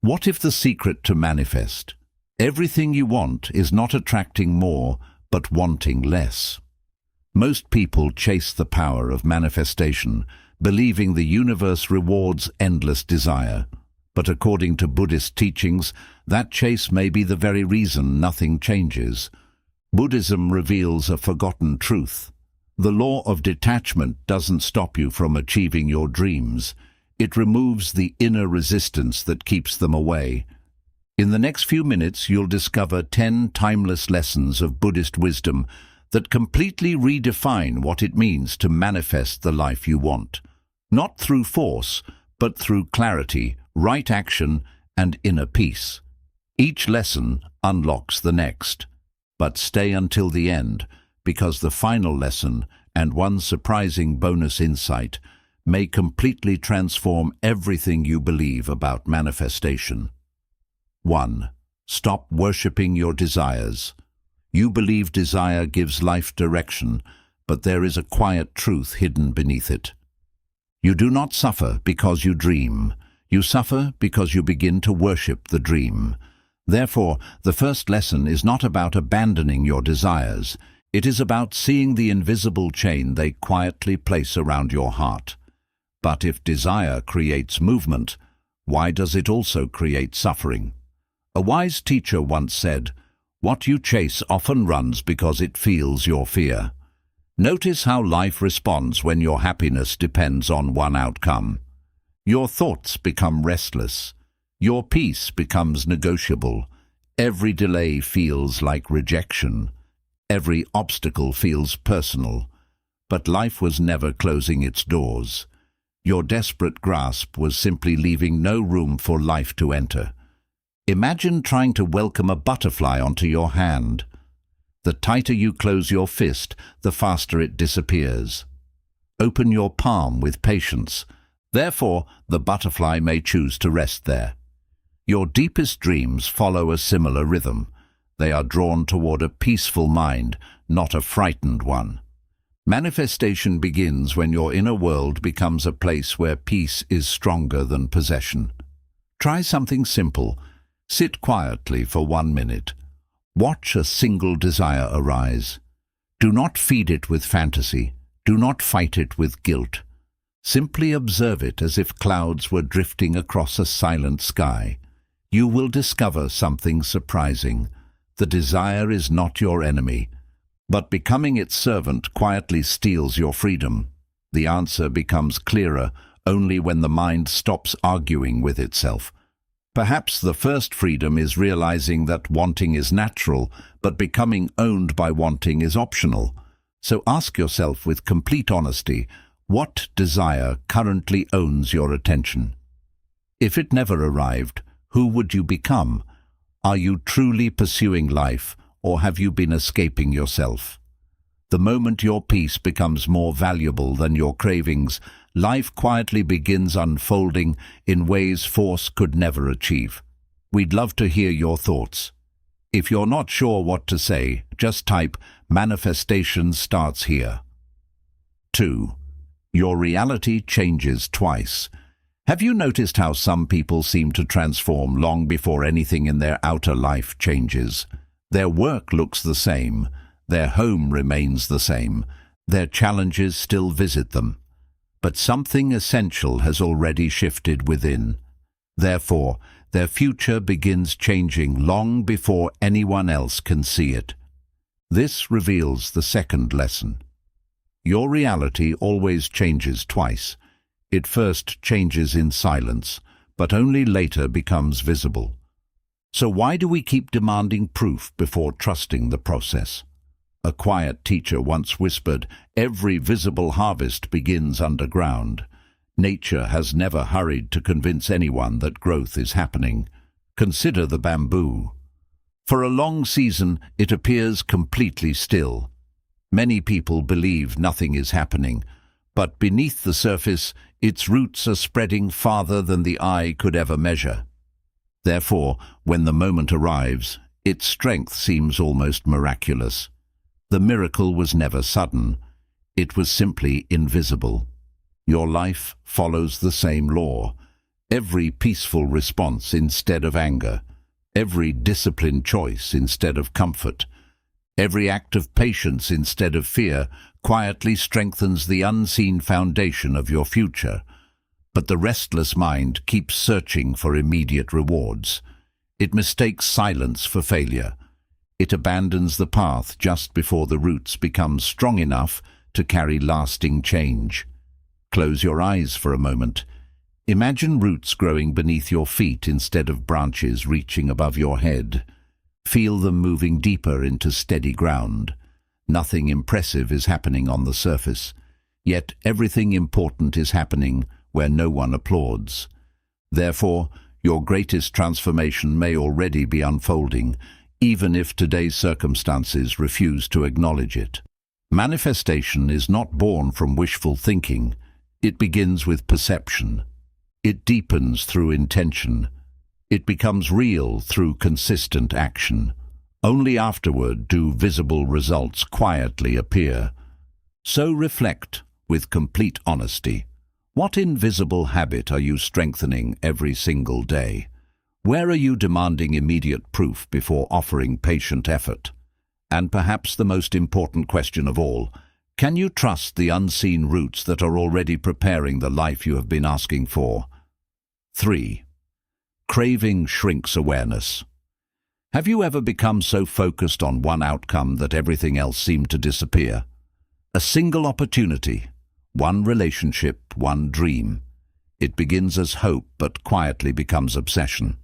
What if the secret to manifest everything you want is not attracting more, but wanting less? Most people chase the power of manifestation, believing the universe rewards endless desire. But according to Buddhist teachings, that chase may be the very reason nothing changes. Buddhism reveals a forgotten truth. The law of detachment doesn't stop you from achieving your dreams. It removes the inner resistance that keeps them away. In the next few minutes, you'll discover 10 timeless lessons of Buddhist wisdom that completely redefine what it means to manifest the life you want. Not through force, but through clarity, right action, and inner peace. Each lesson unlocks the next. But stay until the end, because the final lesson, and one surprising bonus insight, may completely transform everything you believe about manifestation. 1. Stop worshipping your desires. You believe desire gives life direction, but there is a quiet truth hidden beneath it. You do not suffer because you dream. You suffer because you begin to worship the dream. Therefore, the first lesson is not about abandoning your desires. It is about seeing the invisible chain they quietly place around your heart. But if desire creates movement, why does it also create suffering? A wise teacher once said, "What you chase often runs because it feels your fear." Notice how life responds when your happiness depends on one outcome. Your thoughts become restless. Your peace becomes negotiable. Every delay feels like rejection. Every obstacle feels personal. But life was never closing its doors. Your desperate grasp was simply leaving no room for life to enter. Imagine trying to welcome a butterfly onto your hand. The tighter you close your fist, the faster it disappears. Open your palm with patience. Therefore, the butterfly may choose to rest there. Your deepest dreams follow a similar rhythm. They are drawn toward a peaceful mind, not a frightened one. Manifestation begins when your inner world becomes a place where peace is stronger than possession. Try something simple. Sit quietly for 1 minute. Watch a single desire arise. Do not feed it with fantasy. Do not fight it with guilt. Simply observe it as if clouds were drifting across a silent sky. You will discover something surprising. The desire is not your enemy, but becoming its servant quietly steals your freedom. The answer becomes clearer only when the mind stops arguing with itself. Perhaps the first freedom is realizing that wanting is natural, but becoming owned by wanting is optional. So ask yourself with complete honesty, what desire currently owns your attention? If it never arrived, who would you become? Are you truly pursuing life, or have you been escaping yourself? The moment your peace becomes more valuable than your cravings, life quietly begins unfolding in ways force could never achieve. We'd love to hear your thoughts. If you're not sure what to say, just type "Manifestation starts here." 2. Your reality changes twice. Have you noticed how some people seem to transform long before anything in their outer life changes? Their work looks the same. Their home remains the same. Their challenges still visit them. But something essential has already shifted within. Therefore, their future begins changing long before anyone else can see it. This reveals the second lesson. Your reality always changes twice. It first changes in silence, but only later becomes visible. So why do we keep demanding proof before trusting the process? A quiet teacher once whispered, "Every visible harvest begins underground." Nature has never hurried to convince anyone that growth is happening. Consider the bamboo. For a long season, it appears completely still. Many people believe nothing is happening, but beneath the surface, its roots are spreading farther than the eye could ever measure. Therefore, when the moment arrives, its strength seems almost miraculous. The miracle was never sudden. It was simply invisible. Your life follows the same law. every peaceful response instead of anger, every disciplined choice instead of comfort, every act of patience instead of fear quietly strengthens the unseen foundation of your future. But the restless mind keeps searching for immediate rewards. It mistakes silence for failure. It abandons the path just before the roots become strong enough to carry lasting change. Close your eyes for a moment. Imagine roots growing beneath your feet instead of branches reaching above your head. Feel them moving deeper into steady ground. Nothing impressive is happening on the surface, yet everything important is happening where no one applauds. Therefore, your greatest transformation may already be unfolding, even if today's circumstances refuse to acknowledge it. Manifestation is not born from wishful thinking. It begins with perception. It deepens through intention. It becomes real through consistent action. Only afterward do visible results quietly appear. So reflect with complete honesty. What invisible habit are you strengthening every single day? Where are you demanding immediate proof before offering patient effort? And perhaps the most important question of all, can you trust the unseen roots that are already preparing the life you have been asking for? 3. Craving shrinks awareness. Have you ever become so focused on one outcome that everything else seemed to disappear? A single opportunity, one relationship, one dream. It begins as hope but quietly becomes obsession.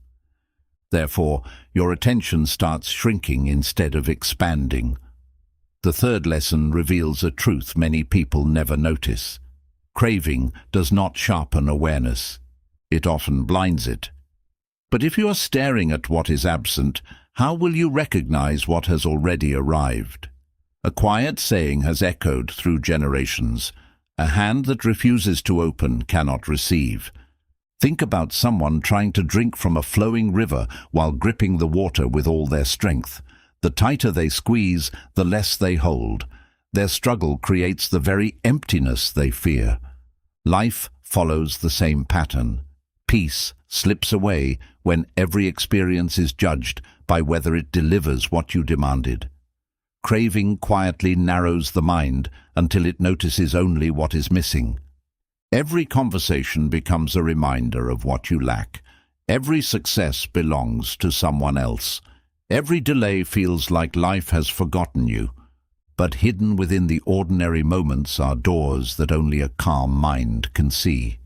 Therefore, your attention starts shrinking instead of expanding. The third lesson reveals a truth many people never notice. Craving does not sharpen awareness. It often blinds it. But if you are staring at what is absent, how will you recognize what has already arrived? A quiet saying has echoed through generations. A hand that refuses to open cannot receive. Think about someone trying to drink from a flowing river while gripping the water with all their strength. The tighter they squeeze, the less they hold. Their struggle creates the very emptiness they fear. Life follows the same pattern. Peace slips away when every experience is judged by whether it delivers what you demanded. Craving quietly narrows the mind until it notices only what is missing. Every conversation becomes a reminder of what you lack. Every success belongs to someone else. Every delay feels like life has forgotten you. But hidden within the ordinary moments are doors that only a calm mind can see.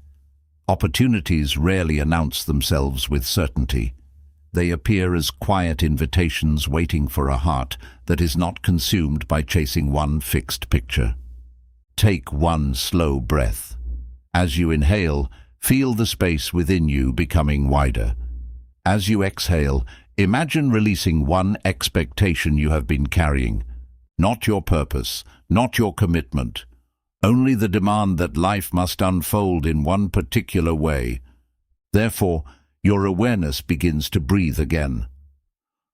Opportunities rarely announce themselves with certainty. They appear as quiet invitations waiting for a heart that is not consumed by chasing one fixed picture. Take one slow breath. As you inhale, feel the space within you becoming wider. As you exhale, imagine releasing one expectation you have been carrying. Not your purpose, not your commitment. Only the demand that life must unfold in one particular way. Therefore, your awareness begins to breathe again.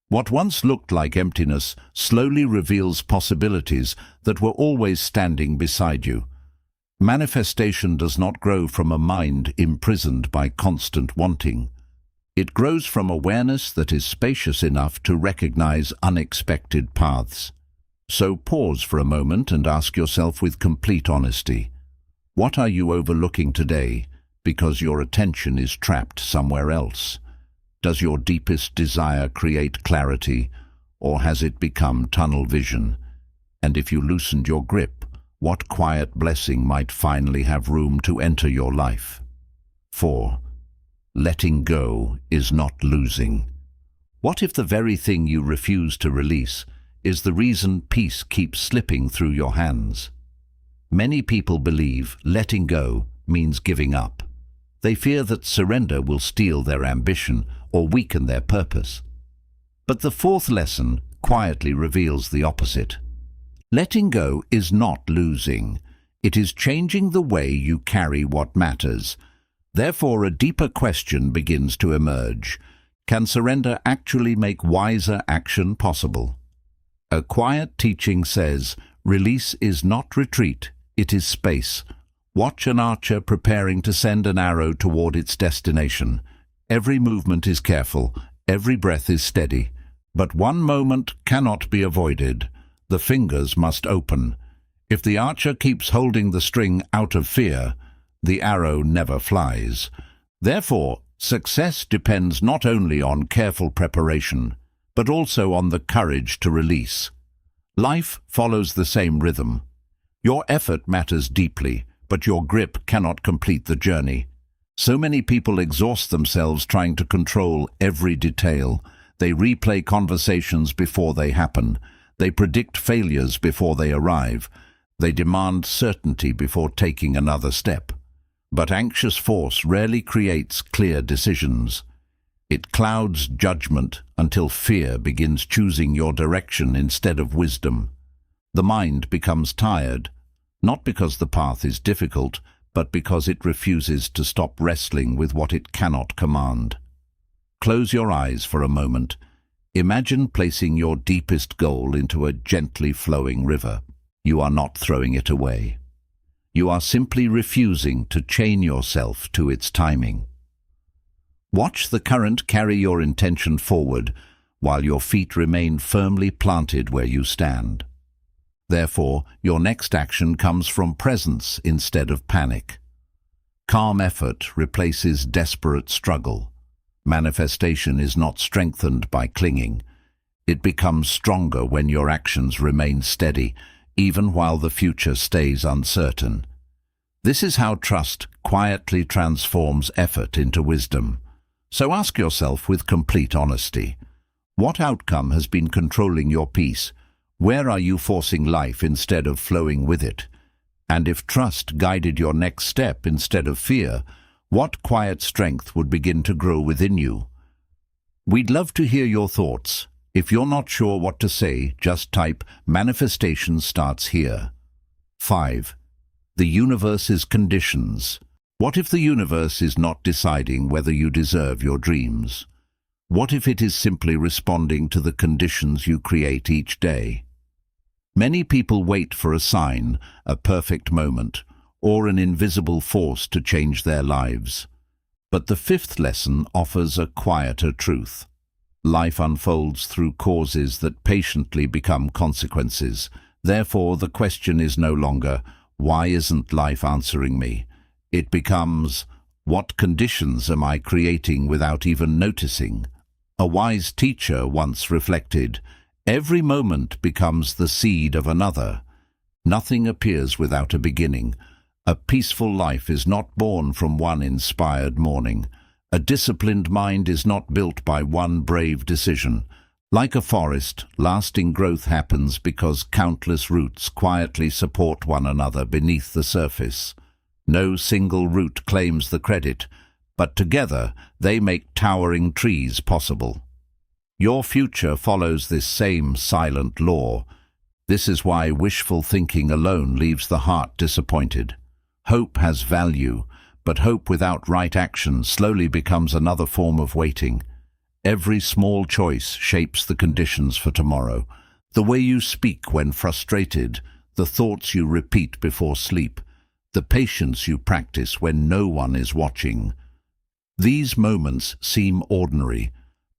What once looked like emptiness slowly reveals possibilities that were always standing beside you. Manifestation does not grow from a mind imprisoned by constant wanting. It grows from awareness that is spacious enough to recognize unexpected paths. So pause for a moment and ask yourself with complete honesty, what are you overlooking today because your attention is trapped somewhere else? Does your deepest desire create clarity, or has it become tunnel vision? And if you loosened your grip, what quiet blessing might finally have room to enter your life? 4. Letting go is not losing. What if the very thing you refuse to release is the reason peace keeps slipping through your hands? Many people believe letting go means giving up. They fear that surrender will steal their ambition or weaken their purpose. But the fourth lesson quietly reveals the opposite. Letting go is not losing. It is changing the way you carry what matters. Therefore, a deeper question begins to emerge. Can surrender actually make wiser action possible? A quiet teaching says, release is not retreat, it is space. Watch an archer preparing to send an arrow toward its destination. Every movement is careful, every breath is steady. But one moment cannot be avoided. The fingers must open. If the archer keeps holding the string out of fear, the arrow never flies. Therefore, success depends not only on careful preparation, but also on the courage to release. Life follows the same rhythm. Your effort matters deeply, but your grip cannot complete the journey. So many people exhaust themselves trying to control every detail. They replay conversations before they happen. They predict failures before they arrive. They demand certainty before taking another step. But anxious force rarely creates clear decisions. It clouds judgment until fear begins choosing your direction instead of wisdom. The mind becomes tired, not because the path is difficult, but because it refuses to stop wrestling with what it cannot command. Close your eyes for a moment. Imagine placing your deepest goal into a gently flowing river. You are not throwing it away. You are simply refusing to chain yourself to its timing. Watch the current carry your intention forward while your feet remain firmly planted where you stand. Therefore, your next action comes from presence instead of panic. Calm effort replaces desperate struggle. Manifestation is not strengthened by clinging. It becomes stronger when your actions remain steady, even while the future stays uncertain. This is how trust quietly transforms effort into wisdom. So ask yourself with complete honesty, what outcome has been controlling your peace? Where are you forcing life instead of flowing with it? And if trust guided your next step instead of fear, what quiet strength would begin to grow within you? We'd love to hear your thoughts. If you're not sure what to say, just type "Manifestation starts here." 5. The universe's conditions. What if the universe is not deciding whether you deserve your dreams? What if it is simply responding to the conditions you create each day? Many people wait for a sign, a perfect moment, or an invisible force to change their lives. But the fifth lesson offers a quieter truth. Life unfolds through causes that patiently become consequences. Therefore, the question is no longer, "Why isn't life answering me?" It becomes, "What conditions am I creating without even noticing?" A wise teacher once reflected, "Every moment becomes the seed of another. Nothing appears without a beginning. A peaceful life is not born from one inspired morning. A disciplined mind is not built by one brave decision. Like a forest, lasting growth happens because countless roots quietly support one another beneath the surface. No single root claims the credit, but together they make towering trees possible. Your future follows this same silent law. This is why wishful thinking alone leaves the heart disappointed. Hope has value, but hope without right action slowly becomes another form of waiting. Every small choice shapes the conditions for tomorrow. The way you speak when frustrated, the thoughts you repeat before sleep, the patience you practice when no one is watching. These moments seem ordinary,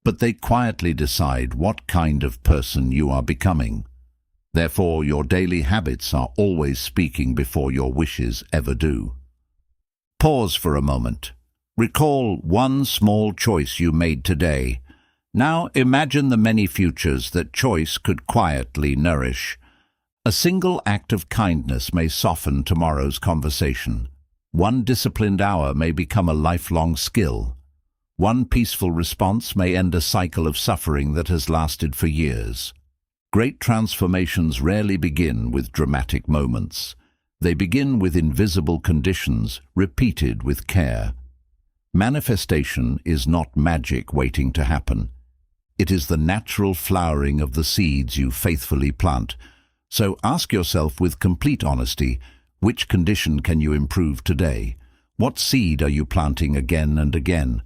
but they quietly decide what kind of person you are becoming. Therefore, your daily habits are always speaking before your wishes ever do. Pause for a moment. Recall one small choice you made today. Now imagine the many futures that choice could quietly nourish. A single act of kindness may soften tomorrow's conversation. One disciplined hour may become a lifelong skill. One peaceful response may end a cycle of suffering that has lasted for years. Great transformations rarely begin with dramatic moments. They begin with invisible conditions, repeated with care. Manifestation is not magic waiting to happen. It is the natural flowering of the seeds you faithfully plant. So ask yourself with complete honesty, which condition can you improve today? What seed are you planting again and again?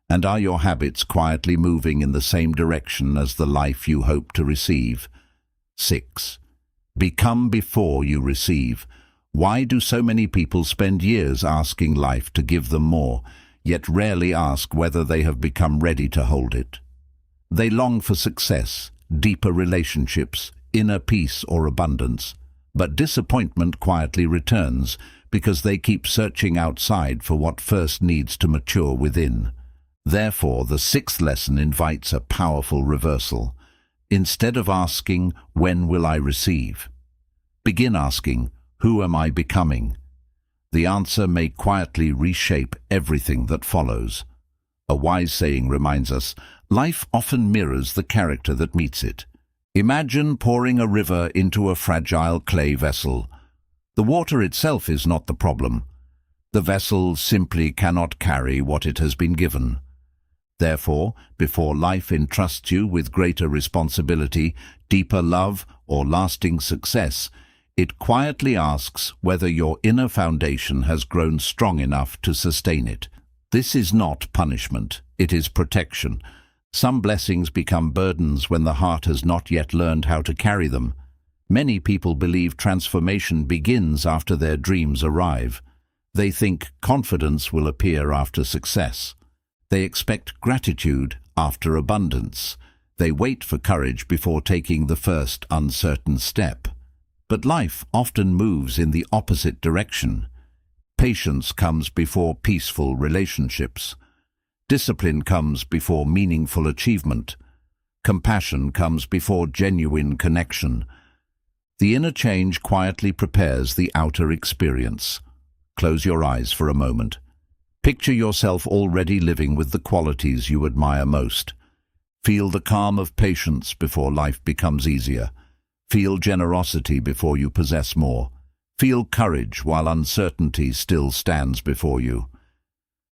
And are your habits quietly moving in the same direction as the life you hope to receive? 6. Become before you receive. Why do so many people spend years asking life to give them more, yet rarely ask whether they have become ready to hold it? They long for success, deeper relationships, inner peace or abundance, but disappointment quietly returns because they keep searching outside for what first needs to mature within. Therefore, the sixth lesson invites a powerful reversal. Instead of asking, "When will I receive?" begin asking, "Who am I becoming?" The answer may quietly reshape everything that follows. A wise saying reminds us, life often mirrors the character that meets it. Imagine pouring a river into a fragile clay vessel. The water itself is not the problem. The vessel simply cannot carry what it has been given. Therefore, before life entrusts you with greater responsibility, deeper love, or lasting success, it quietly asks whether your inner foundation has grown strong enough to sustain it. This is not punishment, it is protection. Some blessings become burdens when the heart has not yet learned how to carry them. Many people believe transformation begins after their dreams arrive. They think confidence will appear after success. They expect gratitude after abundance. They wait for courage before taking the first uncertain step. But life often moves in the opposite direction. Patience comes before peaceful relationships. Discipline comes before meaningful achievement. Compassion comes before genuine connection. The inner change quietly prepares the outer experience. Close your eyes for a moment. Picture yourself already living with the qualities you admire most. Feel the calm of patience before life becomes easier. Feel generosity before you possess more. Feel courage while uncertainty still stands before you.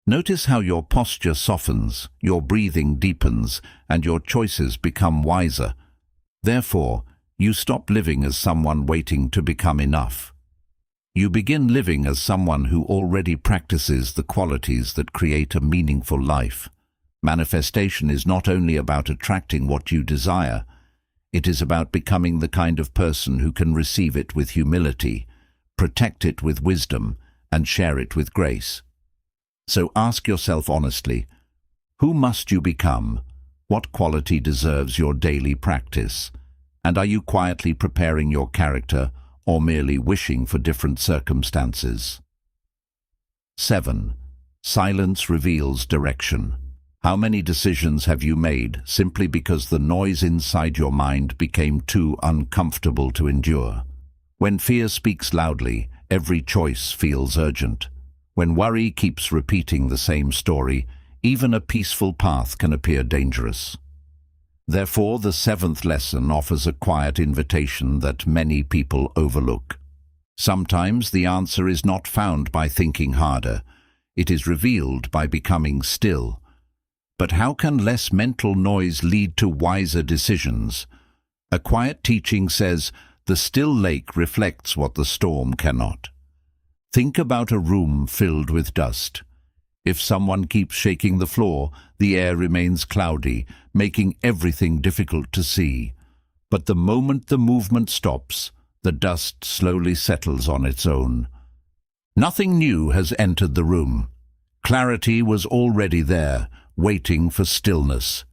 Notice how your posture softens, your breathing deepens, and your choices become wiser. Therefore, you stop living as someone waiting to become enough. You begin living as someone who already practices the qualities that create a meaningful life. Manifestation is not only about attracting what you desire, it is about becoming the kind of person who can receive it with humility, protect it with wisdom, and share it with grace. So ask yourself honestly, who must you become? What quality deserves your daily practice? And are you quietly preparing your character or merely wishing for different circumstances? 7. Silence reveals direction. How many decisions have you made simply because the noise inside your mind became too uncomfortable to endure? When fear speaks loudly, every choice feels urgent. When worry keeps repeating the same story, even a peaceful path can appear dangerous. Therefore, the seventh lesson offers a quiet invitation that many people overlook. Sometimes the answer is not found by thinking harder. It is revealed by becoming still. But how can less mental noise lead to wiser decisions? A quiet teaching says, the still lake reflects what the storm cannot. Think about a room filled with dust. If someone keeps shaking the floor, the air remains cloudy, making everything difficult to see. But the moment the movement stops, the dust slowly settles on its own. Nothing new has entered the room. Clarity was already there, waiting for stillness.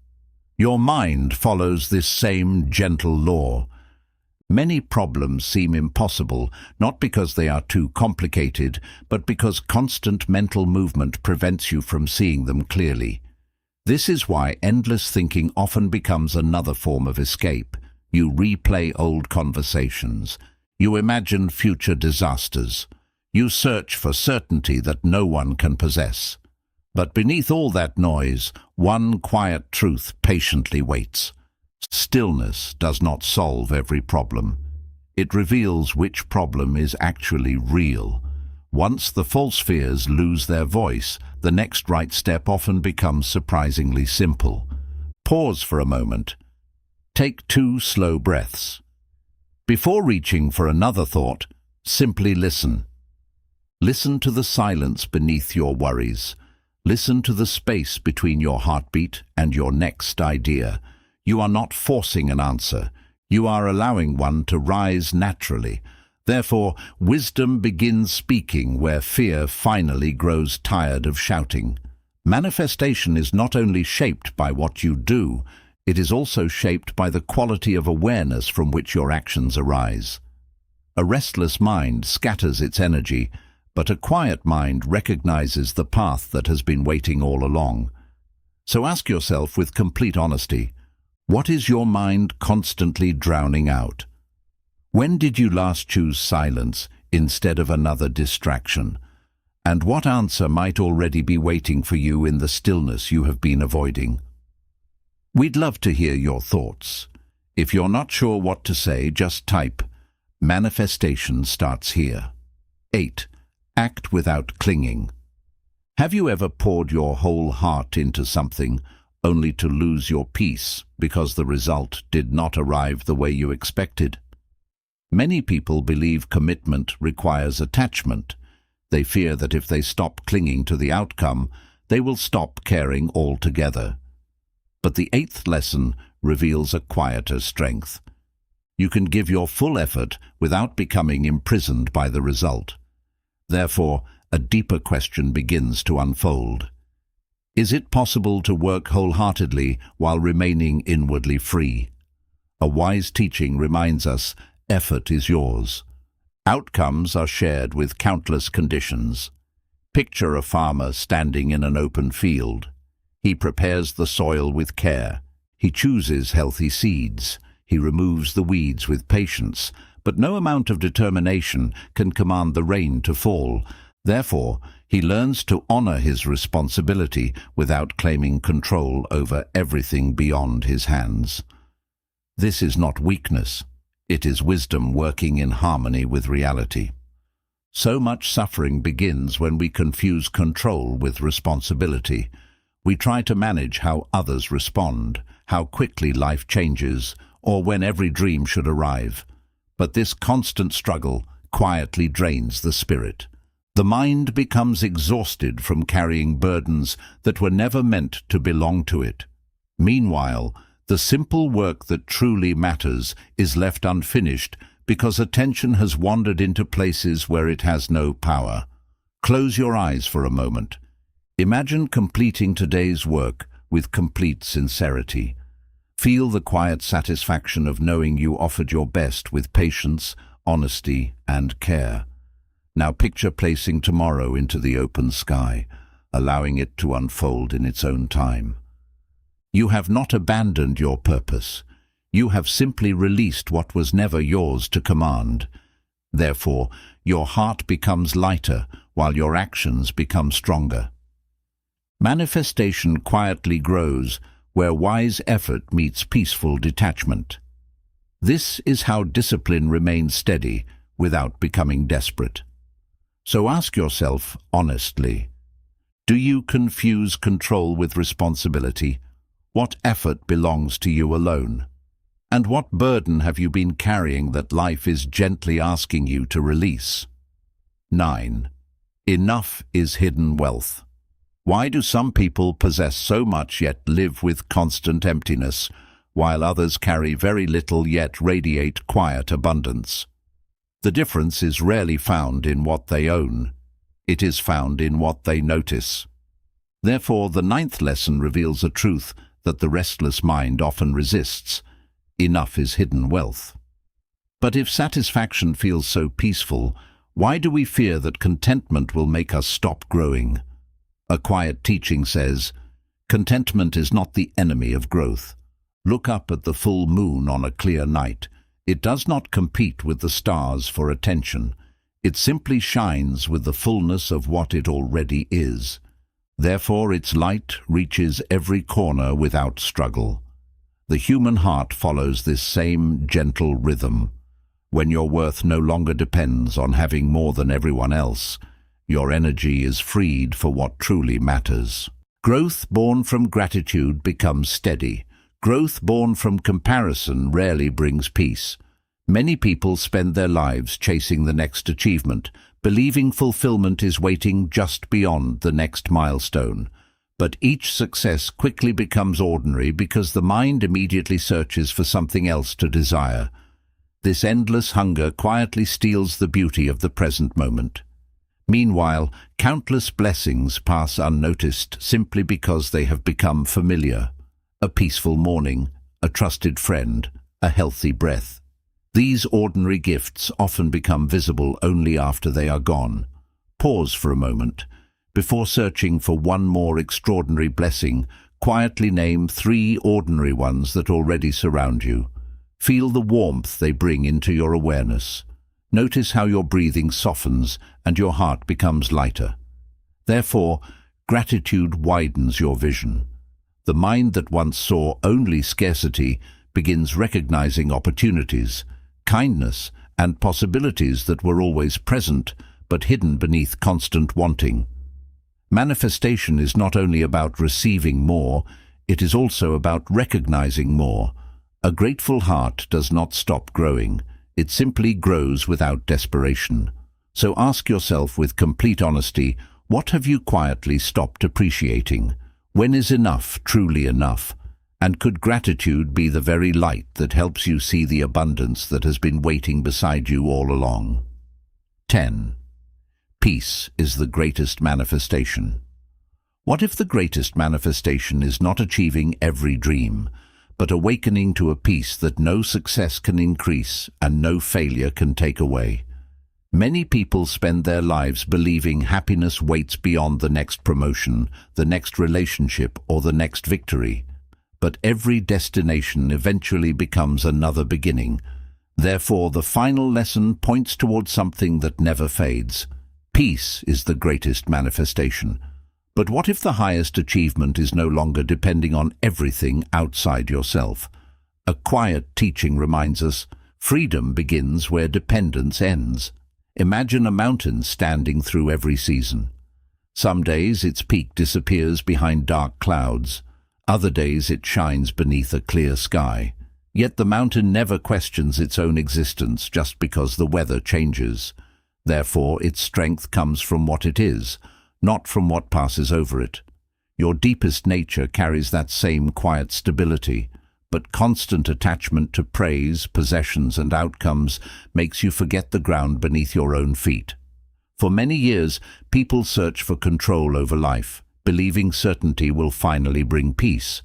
Your mind follows this same gentle law. Many problems seem impossible, not because they are too complicated, but because constant mental movement prevents you from seeing them clearly. This is why endless thinking often becomes another form of escape. You replay old conversations. You imagine future disasters. You search for certainty that no one can possess. But beneath all that noise, one quiet truth patiently waits. Stillness does not solve every problem. It reveals which problem is actually real. Once the false fears lose their voice, the next right step often becomes surprisingly simple. Pause for a moment. Take 2 slow breaths. Before reaching for another thought, simply listen. Listen to the silence beneath your worries. Listen to the space between your heartbeat and your next idea. You are not forcing an answer. You are allowing one to rise naturally. Therefore, wisdom begins speaking where fear finally grows tired of shouting. Manifestation is not only shaped by what you do, it is also shaped by the quality of awareness from which your actions arise. A restless mind scatters its energy, but a quiet mind recognizes the path that has been waiting all along. So ask yourself with complete honesty, what is your mind constantly drowning out? When did you last choose silence instead of another distraction? And what answer might already be waiting for you in the stillness you have been avoiding? We'd love to hear your thoughts. If you're not sure what to say, just type, "Manifestation starts here." 8. Act without clinging. Have you ever poured your whole heart into something only to lose your peace because the result did not arrive the way you expected? Many people believe commitment requires attachment. They fear that if they stop clinging to the outcome, they will stop caring altogether. But the 8th lesson reveals a quieter strength. You can give your full effort without becoming imprisoned by the result. Therefore, a deeper question begins to unfold. Is it possible to work wholeheartedly while remaining inwardly free? A wise teaching reminds us, effort is yours. Outcomes are shared with countless conditions. Picture a farmer standing in an open field. He prepares the soil with care. He chooses healthy seeds. He removes the weeds with patience. But no amount of determination can command the rain to fall. Therefore, he learns to honor his responsibility without claiming control over everything beyond his hands. This is not weakness. It is wisdom working in harmony with reality. So much suffering begins when we confuse control with responsibility. We try to manage how others respond, how quickly life changes, or when every dream should arrive. But this constant struggle quietly drains the spirit. The mind becomes exhausted from carrying burdens that were never meant to belong to it. Meanwhile, the simple work that truly matters is left unfinished because attention has wandered into places where it has no power. Close your eyes for a moment. Imagine completing today's work with complete sincerity. Feel the quiet satisfaction of knowing you offered your best with patience, honesty, and care. Now picture placing tomorrow into the open sky, allowing it to unfold in its own time. You have not abandoned your purpose. You have simply released what was never yours to command. Therefore, your heart becomes lighter while your actions become stronger. Manifestation quietly grows where wise effort meets peaceful detachment. This is how discipline remains steady without becoming desperate. So ask yourself honestly, do you confuse control with responsibility? What effort belongs to you alone? And what burden have you been carrying that life is gently asking you to release? 9. Enough is hidden wealth. Why do some people possess so much yet live with constant emptiness, while others carry very little yet radiate quiet abundance? The difference is rarely found in what they own. It is found in what they notice. Therefore, the 9th lesson reveals a truth that the restless mind often resists. Enough is hidden wealth. But if satisfaction feels so peaceful, why do we fear that contentment will make us stop growing? A quiet teaching says, contentment is not the enemy of growth. Look up at the full moon on a clear night. It does not compete with the stars for attention. It simply shines with the fullness of what it already is. Therefore, its light reaches every corner without struggle. The human heart follows this same gentle rhythm. When your worth no longer depends on having more than everyone else, your energy is freed for what truly matters. Growth born from gratitude becomes steady. Growth born from comparison rarely brings peace. Many people spend their lives chasing the next achievement, believing fulfillment is waiting just beyond the next milestone. But each success quickly becomes ordinary because the mind immediately searches for something else to desire. This endless hunger quietly steals the beauty of the present moment. Meanwhile, countless blessings pass unnoticed simply because they have become familiar. A peaceful morning, a trusted friend, a healthy breath. These ordinary gifts often become visible only after they are gone. Pause for a moment. Before searching for one more extraordinary blessing, quietly name 3 ordinary ones that already surround you. Feel the warmth they bring into your awareness. Notice how your breathing softens and your heart becomes lighter. Therefore, gratitude widens your vision. The mind that once saw only scarcity begins recognizing opportunities, kindness, and possibilities that were always present but hidden beneath constant wanting. Manifestation is not only about receiving more, it is also about recognizing more. A grateful heart does not stop growing. It simply grows without desperation. So ask yourself with complete honesty, what have you quietly stopped appreciating? When is enough truly enough? And could gratitude be the very light that helps you see the abundance that has been waiting beside you all along? 10. Peace is the greatest manifestation. What if the greatest manifestation is not achieving every dream, but awakening to a peace that no success can increase and no failure can take away? Many people spend their lives believing happiness waits beyond the next promotion, the next relationship, or the next victory. But every destination eventually becomes another beginning. Therefore, the final lesson points towards something that never fades. Peace is the greatest manifestation. But what if the highest achievement is no longer depending on everything outside yourself? A quiet teaching reminds us, freedom begins where dependence ends. Imagine a mountain standing through every season. Some days its peak disappears behind dark clouds. Other days it shines beneath a clear sky. Yet the mountain never questions its own existence just because the weather changes. Therefore, its strength comes from what it is, not from what passes over it. Your deepest nature carries that same quiet stability, but constant attachment to praise, possessions, and outcomes makes you forget the ground beneath your own feet. For many years, people search for control over life, believing certainty will finally bring peace.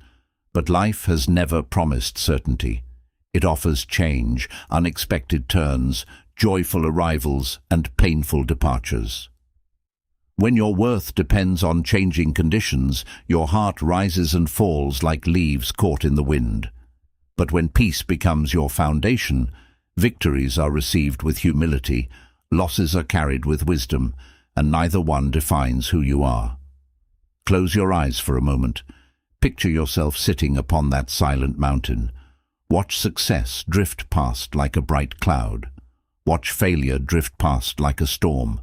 But life has never promised certainty. It offers change, unexpected turns, joyful arrivals, and painful departures. When your worth depends on changing conditions, your heart rises and falls like leaves caught in the wind. But when peace becomes your foundation, victories are received with humility, losses are carried with wisdom, and neither one defines who you are. Close your eyes for a moment. Picture yourself sitting upon that silent mountain. Watch success drift past like a bright cloud. Watch failure drift past like a storm.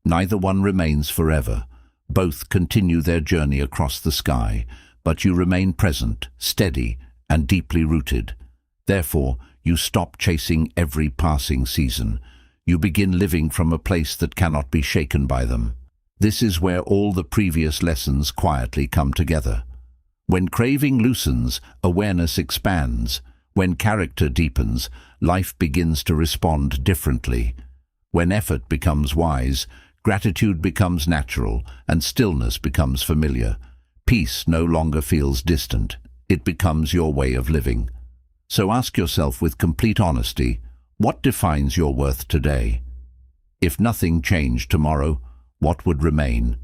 Neither one remains forever. Both continue their journey across the sky, but you remain present, steady, and deeply rooted. Therefore, you stop chasing every passing season. You begin living from a place that cannot be shaken by them. This is where all the previous lessons quietly come together. When craving loosens, awareness expands. When character deepens, life begins to respond differently. When effort becomes wise, gratitude becomes natural, and stillness becomes familiar. Peace no longer feels distant. It becomes your way of living. So ask yourself with complete honesty, what defines your worth today? If nothing changed tomorrow, what would remain?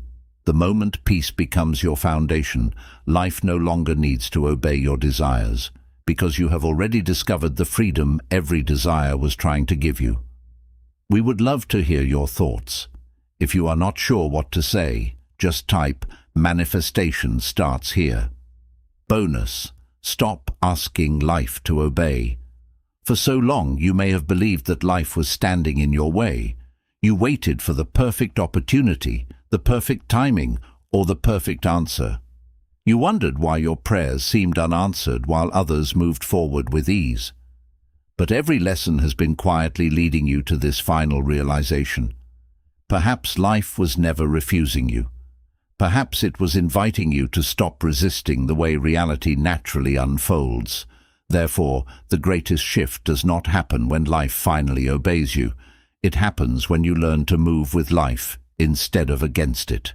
The moment peace becomes your foundation, life no longer needs to obey your desires, because you have already discovered the freedom every desire was trying to give you. We would love to hear your thoughts. If you are not sure what to say, just type "Manifestation starts here." Bonus: stop asking life to obey. For so long you may have believed that life was standing in your way. You waited for the perfect opportunity, the perfect timing, or the perfect answer. You wondered why your prayers seemed unanswered while others moved forward with ease. But every lesson has been quietly leading you to this final realization. Perhaps life was never refusing you. Perhaps it was inviting you to stop resisting the way reality naturally unfolds. Therefore, the greatest shift does not happen when life finally obeys you. It happens when you learn to move with life instead of against it.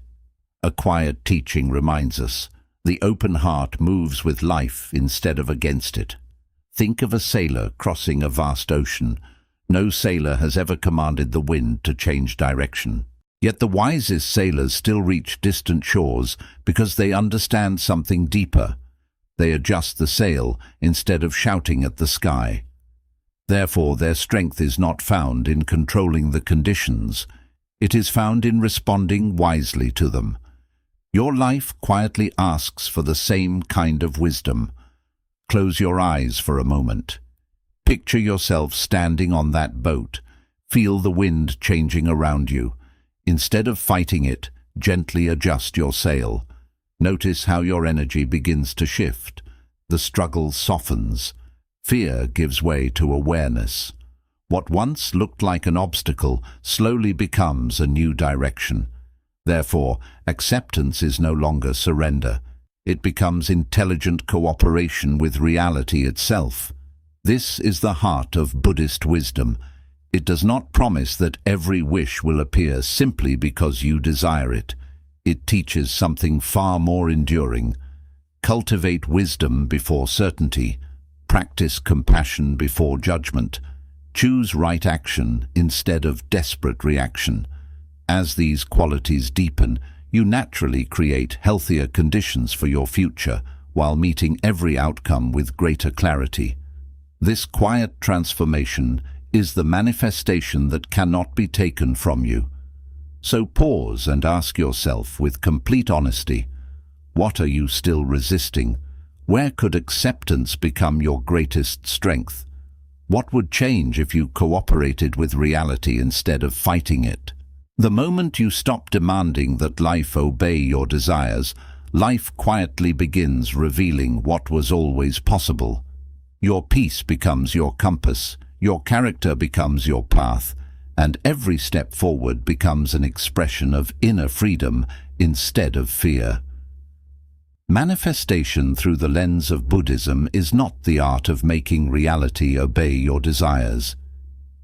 A quiet teaching reminds us, the open heart moves with life instead of against it. Think of a sailor crossing a vast ocean. No sailor has ever commanded the wind to change direction. Yet the wisest sailors still reach distant shores because they understand something deeper. They adjust the sail instead of shouting at the sky. Therefore, their strength is not found in controlling the conditions. It is found in responding wisely to them. Your life quietly asks for the same kind of wisdom. Close your eyes for a moment. Picture yourself standing on that boat. Feel the wind changing around you. Instead of fighting it, gently adjust your sail. Notice how your energy begins to shift. The struggle softens. Fear gives way to awareness. What once looked like an obstacle slowly becomes a new direction. Therefore, acceptance is no longer surrender. It becomes intelligent cooperation with reality itself. This is the heart of Buddhist wisdom. It does not promise that every wish will appear simply because you desire it. It teaches something far more enduring. Cultivate wisdom before certainty. Practice compassion before judgment. Choose right action instead of desperate reaction. As these qualities deepen, you naturally create healthier conditions for your future while meeting every outcome with greater clarity. This quiet transformation is the manifestation that cannot be taken from you. So pause and ask yourself with complete honesty, what are you still resisting? Where could acceptance become your greatest strength? What would change if you cooperated with reality instead of fighting it? The moment you stop demanding that life obey your desires, life quietly begins revealing what was always possible. Your peace becomes your compass, your character becomes your path, and every step forward becomes an expression of inner freedom instead of fear. Manifestation through the lens of Buddhism is not the art of making reality obey your desires.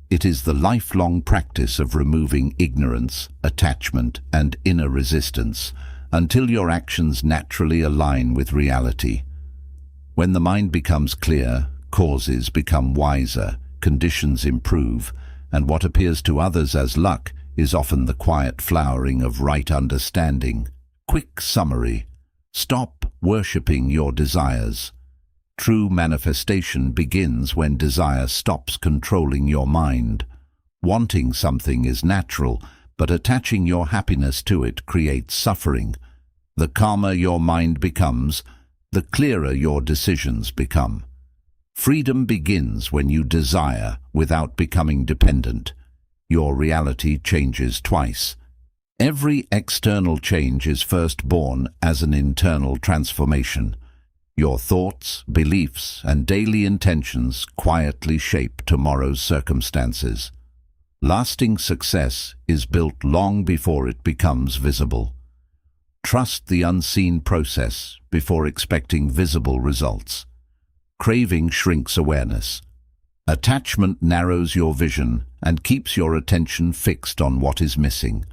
It is the lifelong practice of removing ignorance, attachment, and inner resistance until your actions naturally align with reality. When the mind becomes clear, causes become wiser, conditions improve, and what appears to others as luck is often the quiet flowering of right understanding. Quick summary. Stop worshipping your desires. True manifestation begins when desire stops controlling your mind. Wanting something is natural, but attaching your happiness to it creates suffering. The calmer your mind becomes, the clearer your decisions become. Freedom begins when you desire without becoming dependent. Your reality changes twice. Every external change is first born as an internal transformation. Your thoughts, beliefs, and daily intentions quietly shape tomorrow's circumstances. Lasting success is built long before it becomes visible. Trust the unseen process before expecting visible results. Craving shrinks awareness. Attachment narrows your vision and keeps your attention fixed on what is missing.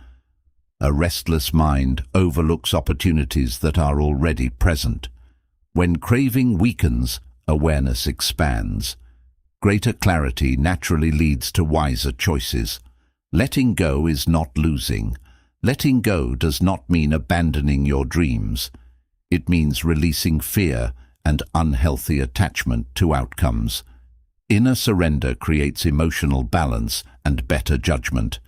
A restless mind overlooks opportunities that are already present. When craving weakens, awareness expands. Greater clarity naturally leads to wiser choices. Letting go is not losing. Letting go does not mean abandoning your dreams. It means releasing fear and unhealthy attachment to outcomes. Inner surrender creates emotional balance and better judgment.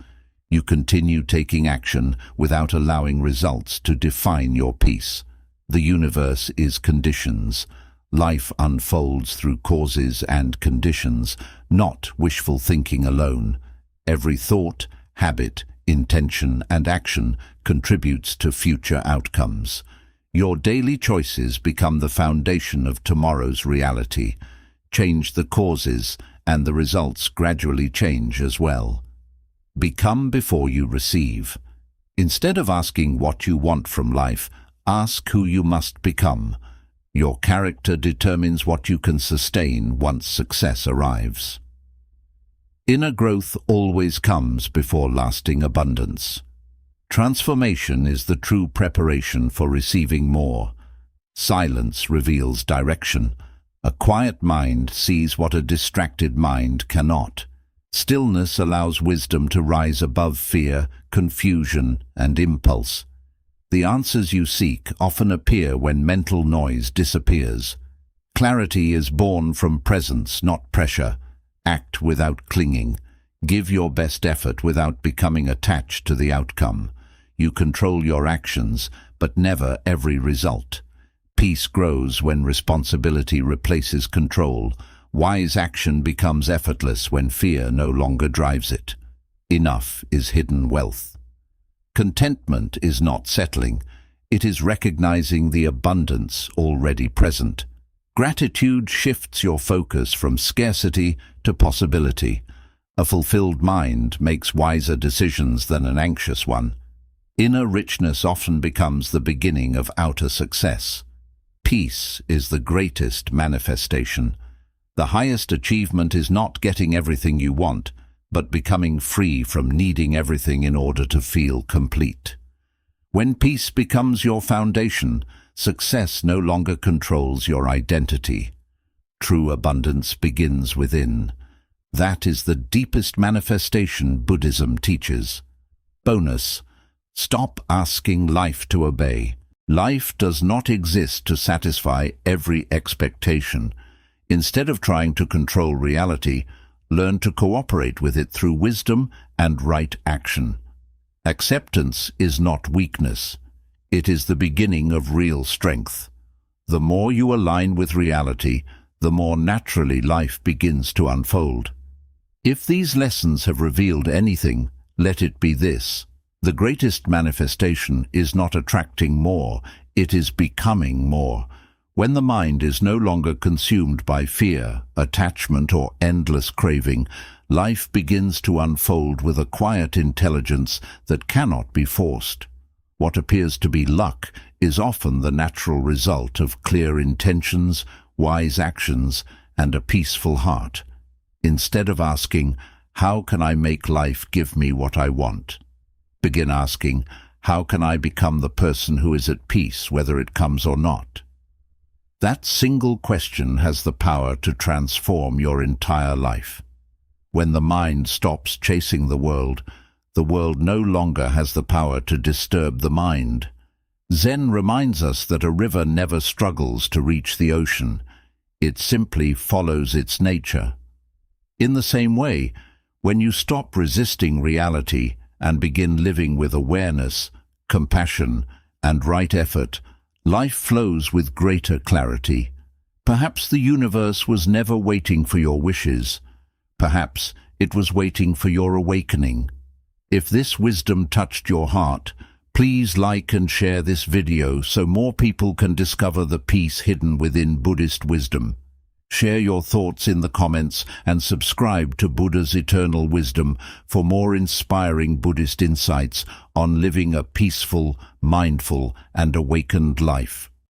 You continue taking action without allowing results to define your peace. The universe is conditions. Life unfolds through causes and conditions, not wishful thinking alone. Every thought, habit, intention, and action contributes to future outcomes. Your daily choices become the foundation of tomorrow's reality. Change the causes, and the results gradually change as well. Become before you receive. Instead of asking what you want from life, ask who you must become. Your character determines what you can sustain once success arrives. Inner growth always comes before lasting abundance. Transformation is the true preparation for receiving more. Silence reveals direction. A quiet mind sees what a distracted mind cannot. Stillness allows wisdom to rise above fear, confusion, and impulse. The answers you seek often appear when mental noise disappears. Clarity is born from presence, not pressure. Act without clinging. Give your best effort without becoming attached to the outcome. You control your actions, but never every result. Peace grows when responsibility replaces control. Wise action becomes effortless when fear no longer drives it. Enough is hidden wealth. Contentment is not settling. It is recognizing the abundance already present. Gratitude shifts your focus from scarcity to possibility. A fulfilled mind makes wiser decisions than an anxious one. Inner richness often becomes the beginning of outer success. Peace is the greatest manifestation. The highest achievement is not getting everything you want, but becoming free from needing everything in order to feel complete. When peace becomes your foundation, success no longer controls your identity. True abundance begins within. That is the deepest manifestation Buddhism teaches. Bonus: stop asking life to obey. Life does not exist to satisfy every expectation. Instead of trying to control reality, learn to cooperate with it through wisdom and right action. Acceptance is not weakness. It is the beginning of real strength. The more you align with reality, the more naturally life begins to unfold. If these lessons have revealed anything, let it be this: the greatest manifestation is not attracting more, it is becoming more. When the mind is no longer consumed by fear, attachment, or endless craving, life begins to unfold with a quiet intelligence that cannot be forced. What appears to be luck is often the natural result of clear intentions, wise actions, and a peaceful heart. Instead of asking, "How can I make life give me what I want?" begin asking, "How can I become the person who is at peace whether it comes or not?" That single question has the power to transform your entire life. When the mind stops chasing the world no longer has the power to disturb the mind. Zen reminds us that a river never struggles to reach the ocean. It simply follows its nature. In the same way, when you stop resisting reality and begin living with awareness, compassion, and right effort, life flows with greater clarity. Perhaps the universe was never waiting for your wishes. Perhaps it was waiting for your awakening. If this wisdom touched your heart, please like and share this video so more people can discover the peace hidden within Buddhist wisdom. Share your thoughts in the comments and subscribe to Buddha's Eternal Wisdom for more inspiring Buddhist insights on living a peaceful, mindful, and awakened life.